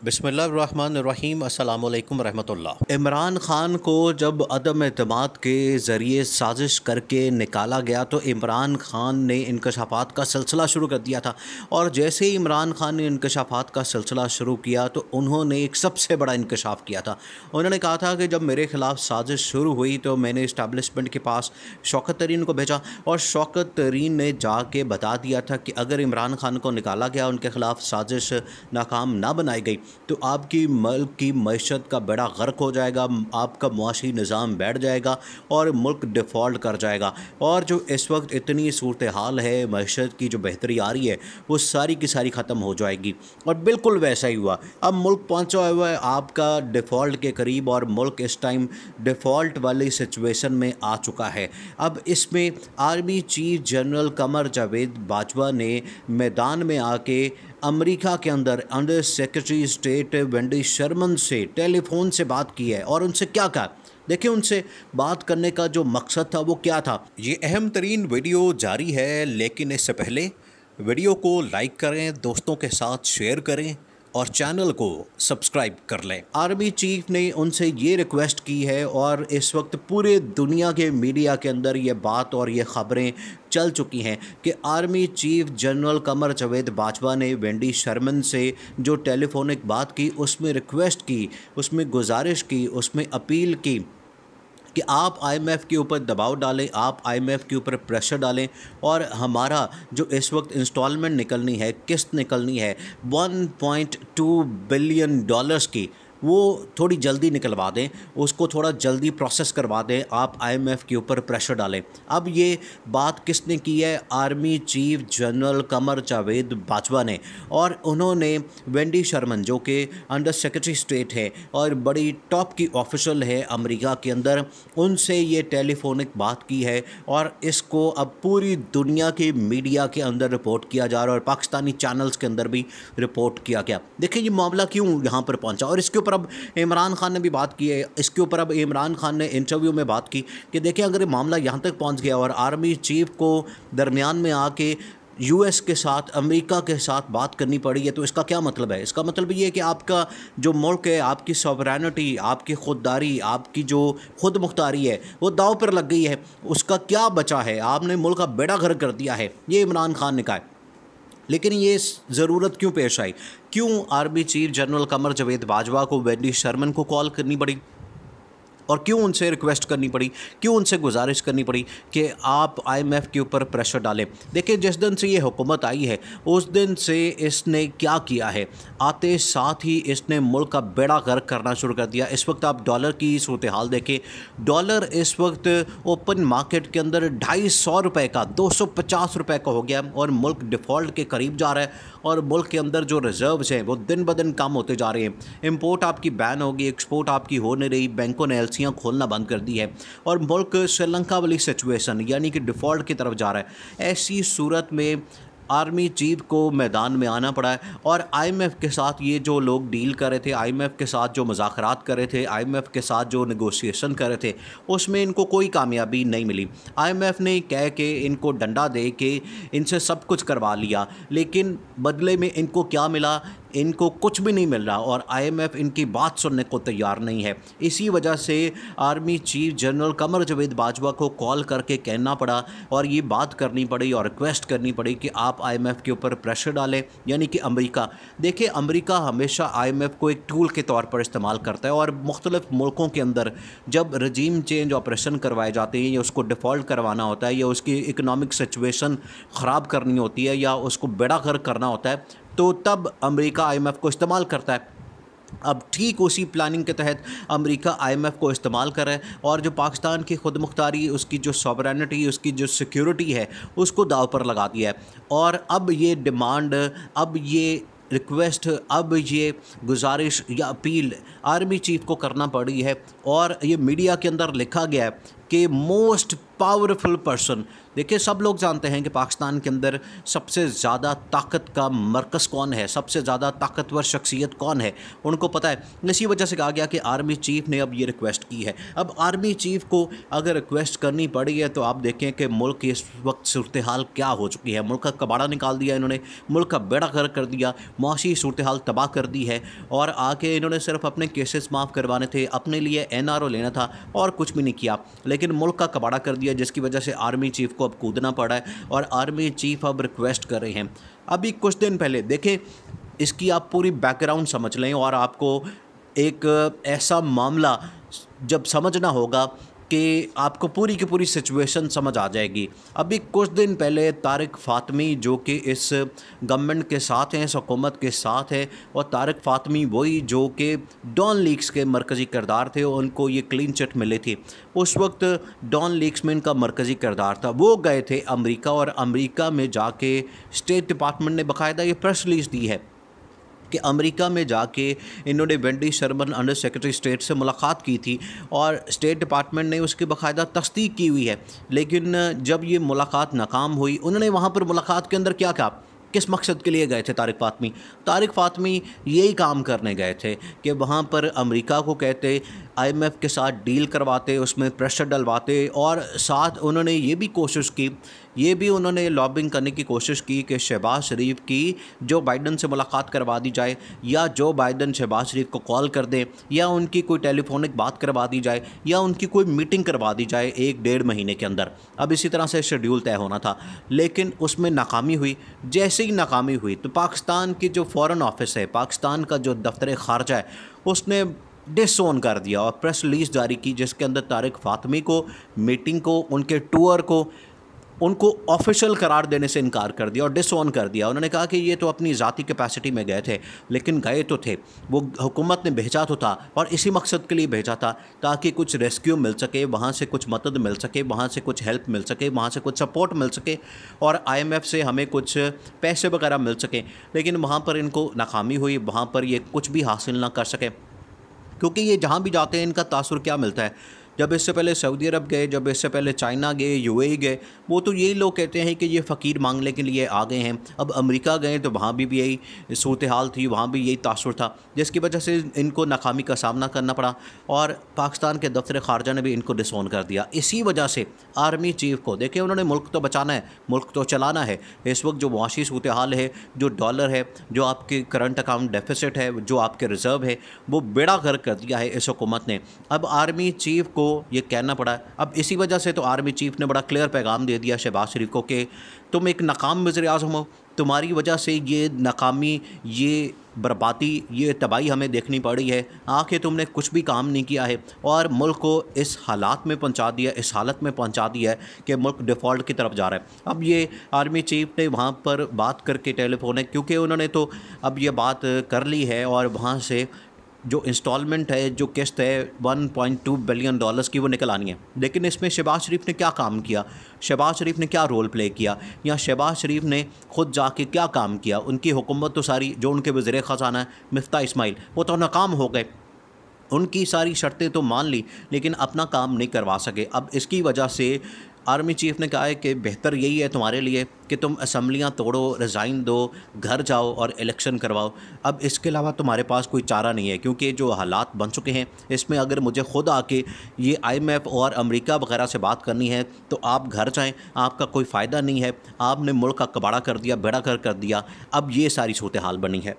बिस्मिल्लाहिर्रहमानिर्रहीम अस्सलाम वालेकुम रहमतुल्लाह। इमरान ख़ान को जब अदम एतमाद के ज़रिए साजिश करके निकाला गया तो इमरान ख़ान ने इंकशाफात का सिलसिला शुरू कर दिया था। और जैसे ही इमरान ख़ान ने इंकशाफात का सिलसिला शुरू किया तो उन्होंने एक सबसे बड़ा इंकशाफ किया था। उन्होंने कहा था कि जब मेरे ख़िलाफ़ साजिश शुरू हुई तो मैंने इस्टेब्लिशमेंट के पास शौकत तरीन को भेजा और शौकत तरीन ने जाके बता दिया था कि अगर इमरान ख़ान को निकाला गया, उनके ख़िलाफ़ साजिश नाकाम ना बनाई गई तो आपकी मुल्क की मईशत का बेड़ा गर्क हो जाएगा, आपका मुआशी निज़ाम बैठ जाएगा और मुल्क डिफ़ॉल्ट कर जाएगा। और जो इस वक्त इतनी सूरत हाल है, मईशत की जो बेहतरी आ रही है वो सारी की सारी ख़त्म हो जाएगी। और बिल्कुल वैसा ही हुआ। अब मुल्क पहुंचा हुआ है आपका डिफ़ॉल्ट के करीब और मुल्क इस टाइम डिफ़ॉल्ट वाली सिचुएशन में आ चुका है। अब इसमें army chief general Qamar Javed Bajwa ने मैदान में आके अमेरिका के अंदर under secretary state Wendy Sherman से टेलीफोन से बात की है। और उनसे क्या कहा, देखिए उनसे बात करने का जो मकसद था वो क्या था। ये अहम तरीन वीडियो जारी है, लेकिन इससे पहले वीडियो को लाइक करें, दोस्तों के साथ शेयर करें और चैनल को सब्सक्राइब कर लें। आर्मी चीफ ने उनसे ये रिक्वेस्ट की है और इस वक्त पूरे दुनिया के मीडिया के अंदर ये बात और ये ख़बरें चल चुकी हैं कि army chief general Qamar Javed Bajwa ने वेंडी शर्मन से जो टेलीफोनिक बात की, उसमें रिक्वेस्ट की, उसमें गुजारिश की, उसमें अपील की कि आप आईएमएफ के ऊपर दबाव डालें, आप आईएमएफ के ऊपर प्रेशर डालें और हमारा जो इस वक्त इंस्टॉलमेंट निकलनी है, किस्त निकलनी है 1.2 बिलियन डॉलर्स की, वो थोड़ी जल्दी निकलवा दें, उसको थोड़ा जल्दी प्रोसेस करवा दें, आप आईएमएफ के ऊपर प्रेशर डालें। अब ये बात किसने की है? Army chief general Qamar Javed Bajwa ने। और उन्होंने वेंडी शर्मन जो कि अंडर सेक्रेटरी स्टेट है और बड़ी टॉप की ऑफिशियल है अमेरिका के अंदर, उनसे ये टेलीफोनिक बात की है और इसको अब पूरी दुनिया के मीडिया के अंदर रिपोर्ट किया जा रहा है और पाकिस्तानी चैनल्स के अंदर भी रिपोर्ट किया गया। देखिए ये मामला क्यों यहाँ पर पहुँचा और इसके ऊपर अब इमरान खान ने भी बात की है। इसके ऊपर अब इमरान खान ने इंटरव्यू में बात की कि देखिए अगर ये मामला यहाँ तक पहुँच गया और आर्मी चीफ को दरमियान में आके यूएस के साथ, अमेरिका के साथ बात करनी पड़ी है, तो इसका क्या मतलब है? इसका मतलब ये है कि आपका जो मुल्क है, आपकी सॉवरेनिटी, आपकी खुददारी, आपकी जो खुद मुख्तारी है वो दाव पर लग गई है। उसका क्या बचा है? आपने मुल्क का बेड़ा गर्क कर दिया है, ये इमरान खान ने कहा है। लेकिन ये ज़रूरत क्यों पेश आई? क्यों army chief general Qamar Javed Bajwa को वेंडी शर्मन को कॉल करनी पड़ी और क्यों उनसे रिक्वेस्ट करनी पड़ी, क्यों उनसे गुजारिश करनी पड़ी कि आप आईएमएफ के ऊपर प्रेशर डालें? देखिए जिस दिन से ये हुकूमत आई है उस दिन से इसने क्या किया है, आते साथ ही इसने मुल्क का बेड़ा गर्क करना शुरू कर दिया। इस वक्त आप डॉलर की सूरत हाल देखें, डॉलर इस वक्त ओपन मार्केट के अंदर 250 रुपये का 250 रुपये का हो गया और मुल्क डिफ़ॉल्ट के करीब जा रहा है और मुल्क के अंदर जो रिजर्व्स हैं वो दिन ब दिन कम होते जा रहे हैं। इंपोर्ट आपकी बैन होगी, एक्सपोर्ट आपकी हो नहीं रही, बैंकों ने एलसियाँ खोलना बंद कर दी है और मुल्क श्रीलंका वाली सिचुएशन यानी कि डिफ़ॉल्ट की तरफ जा रहा है। ऐसी सूरत में आर्मी चीफ को मैदान में आना पड़ा है और आईएमएफ के साथ ये जो लोग डील कर रहे थे, आईएमएफ के साथ जो मुज़ाकरात कर रहे थे, आईएमएफ के साथ जो नेगोशिएशन कर रहे थे, उसमें इनको कोई कामयाबी नहीं मिली। आईएमएफ ने कह के इनको डंडा दे के इनसे सब कुछ करवा लिया, लेकिन बदले में इनको क्या मिला? इनको कुछ भी नहीं मिल रहा और आईएमएफ इनकी बात सुनने को तैयार नहीं है। इसी वजह से army chief general Qamar Javed Bajwa को कॉल करके कहना पड़ा और ये बात करनी पड़ी और रिक्वेस्ट करनी पड़ी कि आप आईएमएफ के ऊपर प्रेशर डालें, यानी कि अमेरिका। देखिए अमेरिका हमेशा आईएमएफ को एक टूल के तौर पर इस्तेमाल करता है और मुख्तलिफ मुल्कों के अंदर जब रजीम चेंज ऑपरेशन करवाए जाते हैं या उसको डिफ़ॉल्ट करवाना होता है या उसकी इकनॉमिक सिचुएशन ख़राब करनी होती है या उसको बेड़ा गर्क करना होता है, तो तब अमेरिका आईएमएफ को इस्तेमाल करता है। अब ठीक उसी प्लानिंग के तहत अमेरिका आईएमएफ को इस्तेमाल कर रहा है और जो पाकिस्तान की खुद मुख्तारी, उसकी जो सॉवरेनिटी, उसकी जो सिक्योरिटी है, उसको दाव पर लगा दिया है। और अब ये डिमांड, अब ये रिक्वेस्ट, अब ये गुजारिश या अपील आर्मी चीफ को करना पड़ी है और ये मीडिया के अंदर लिखा गया है कि मोस्ट पावरफुल पर्सन। देखिए, सब लोग जानते हैं कि पाकिस्तान के अंदर सबसे ज़्यादा ताकत का मरकज़ कौन है, सबसे ज़्यादा ताकतवर शख्सियत कौन है, उनको पता है। इसी वजह से कहा गया कि आर्मी चीफ़ ने अब ये रिक्वेस्ट की है। अब आर्मी चीफ़ को अगर रिक्वेस्ट करनी पड़ी है तो आप देखें कि मुल्क की इस वक्त सूरत हाल क्या हो चुकी है। मुल्क का कबाड़ा निकाल दिया इन्होंने, मुल्क का बेड़ा गर्क कर दिया, मुआशी सूरत हाल तबाह कर दी है। और आके इन्होंने सिर्फ अपने केसेस माफ़ करवाने थे, अपने लिए NRO लेना था और कुछ भी नहीं किया, लेकिन मुल्क का कबाड़ा कर दिया, जिसकी वजह से आर्मी चीफ़ को अब कूदना पड़ा है और आर्मी चीफ़ अब रिक्वेस्ट कर रहे हैं। अभी कुछ दिन पहले देखें, इसकी आप पूरी बैकग्राउंड समझ लें और आपको एक ऐसा मामला जब समझना होगा कि आपको पूरी की पूरी सिचुएशन समझ आ जाएगी। अभी कुछ दिन पहले तारिक फ़ातमी, जो कि इस गवर्नमेंट के साथ हैं, इस हुकूमत के साथ है, और तारिक फ़ातमी वही जो कि डॉन लीक्स के मरकज़ी किरदार थे, उनको ये क्लीन चिट मिली थी। उस वक्त डॉन लीक्स में इनका मरकज़ी किरदार था। वो गए थे अमेरिका और अमेरिका में जाके स्टेट डिपार्टमेंट ने बाकायदा ये प्रेस रिलीज़ दी है कि अमेरिका में जाके इन्होंने Wendy Sherman under secretary state से मुलाकात की थी और स्टेट डिपार्टमेंट ने उसकी बाकायदा तस्दीक की हुई है। लेकिन जब ये मुलाकात नाकाम हुई, उन्होंने वहाँ पर मुलाकात के अंदर क्या कहा, किस मकसद के लिए गए थे तारिक फ़ातमी? तारिक फ़ातमी यही काम करने गए थे कि वहाँ पर अमेरिका को कहते, IMF के साथ डील करवाते, उसमें प्रेशर डलवाते, और साथ उन्होंने ये भी कोशिश की, ये भी उन्होंने लॉबिंग करने की कोशिश की कि शहबाज शरीफ की जो बाइडन से मुलाकात करवा दी जाए, या जो बाइडन शहबाज शरीफ को कॉल कर दें, या उनकी कोई टेलीफोनिक बात करवा दी जाए, या उनकी कोई मीटिंग करवा दी जाए 1-1.5 महीने के अंदर। अब इसी तरह से शेड्यूल तय होना था, लेकिन उसमें नाकामी हुई। जैसे ही नाकामी हुई तो पाकिस्तान की जो फ़ॉरेन ऑफिस है, पाकिस्तान का जो दफ्तर ख़ारजा है, उसने डिसओन कर दिया और प्रेस रिलीज़ जारी की, जिसके अंदर तारिक फ़ातमी को, मीटिंग को, उनके टूर को, उनको ऑफिशियल करार देने से इनकार कर दिया और डिसओन कर दिया। उन्होंने कहा कि ये तो अपनी ज़ाती कैपेसिटी में गए थे, लेकिन गए तो थे, वो हुकूमत ने भेजा तो था और इसी मकसद के लिए भेजा था ताकि कुछ रेस्क्यू मिल सके, वहाँ से कुछ मदद मिल सके, वहाँ से कुछ हेल्प मिल सके, वहाँ से कुछ सपोर्ट मिल सके और IMF से हमें कुछ पैसे वगैरह मिल सके। लेकिन वहाँ पर इनको नाकामी हुई, वहाँ पर ये कुछ भी हासिल ना कर सके, क्योंकि ये जहाँ भी जाते हैं इनका तासुर क्या मिलता है। जब इससे पहले सऊदी अरब गए, जब इससे पहले चाइना गए, UAE गए, वो तो यही लोग कहते हैं कि ये फ़कीर मांगने के लिए आ गए हैं। अब अमेरिका गए तो वहाँ भी यही सूरत हाल थी, वहाँ भी यही तासुर था, जिसकी वजह से इनको नाकामी का सामना करना पड़ा और पाकिस्तान के दफ्तर ख़ारजा ने भी इनको डिसओन कर दिया। इसी वजह से आर्मी चीफ़ को देखिए, उन्होंने मुल्क तो बचाना है, मुल्क तो चलाना है। इस वक्त जो मुआशी सूरत हाल है, जो डॉलर है, जो आपके करंट अकाउंट डेफिसिट है, जो आपके रिज़र्व है, वो बेड़ा गर्क कर दिया है इस हुकूमत ने। अब आर्मी चीफ़ को ये कहना पड़ा। अब इसी वजह से तो आर्मी चीफ़ ने बड़ा क्लियर पैगाम दे दिया शहबाज शरीफ को कि तुम एक नाकाम वज़ीर आज़म हो, तुम्हारी वजह से ये नाकामी, ये बर्बादी, ये तबाही हमें देखनी पड़ी है। आके तुमने कुछ भी काम नहीं किया है और मुल्क को इस हालात में पहुंचा दिया, इस हालत में पहुंचा दिया है कि मुल्क डिफ़ॉल्ट की तरफ जा रहा है। अब ये आर्मी चीफ़ ने वहाँ पर बात करके टेलीफोनिक, क्योंकि उन्होंने तो अब ये बात कर ली है और वहाँ से जो इंस्टॉलमेंट है, जो किस्त है $1.2 बिलियन की, वो निकल आनी है। लेकिन इसमें शहबाज शरीफ ने क्या काम किया, शहबाज शरीफ ने क्या रोल प्ले किया, या शहबाज शरीफ ने ख़ुद जाके क्या काम किया? उनकी हुकूमत तो सारी, जो उनके वज़ीर ख़ज़ाना है मिफ्ता इस्माइल, वो तो नाकाम हो गए। उनकी सारी शर्तें तो मान ली, लेकिन अपना काम नहीं करवा सके। अब इसकी वजह से आर्मी चीफ़ ने कहा है कि बेहतर यही है तुम्हारे लिए कि तुम असम्बलियाँ तोड़ो, रिज़ाइन दो, घर जाओ और इलेक्शन करवाओ। अब इसके अलावा तुम्हारे पास कोई चारा नहीं है, क्योंकि जो हालात बन चुके हैं, इसमें अगर मुझे ख़ुद आके ये IMF और अमेरिका वगैरह से बात करनी है तो आप घर जाएँ, आपका कोई फ़ायदा नहीं है। आपने मुल्क का कबाड़ा कर दिया, बेड़ा कर दिया। अब ये सारी सूरत हाल बनी है।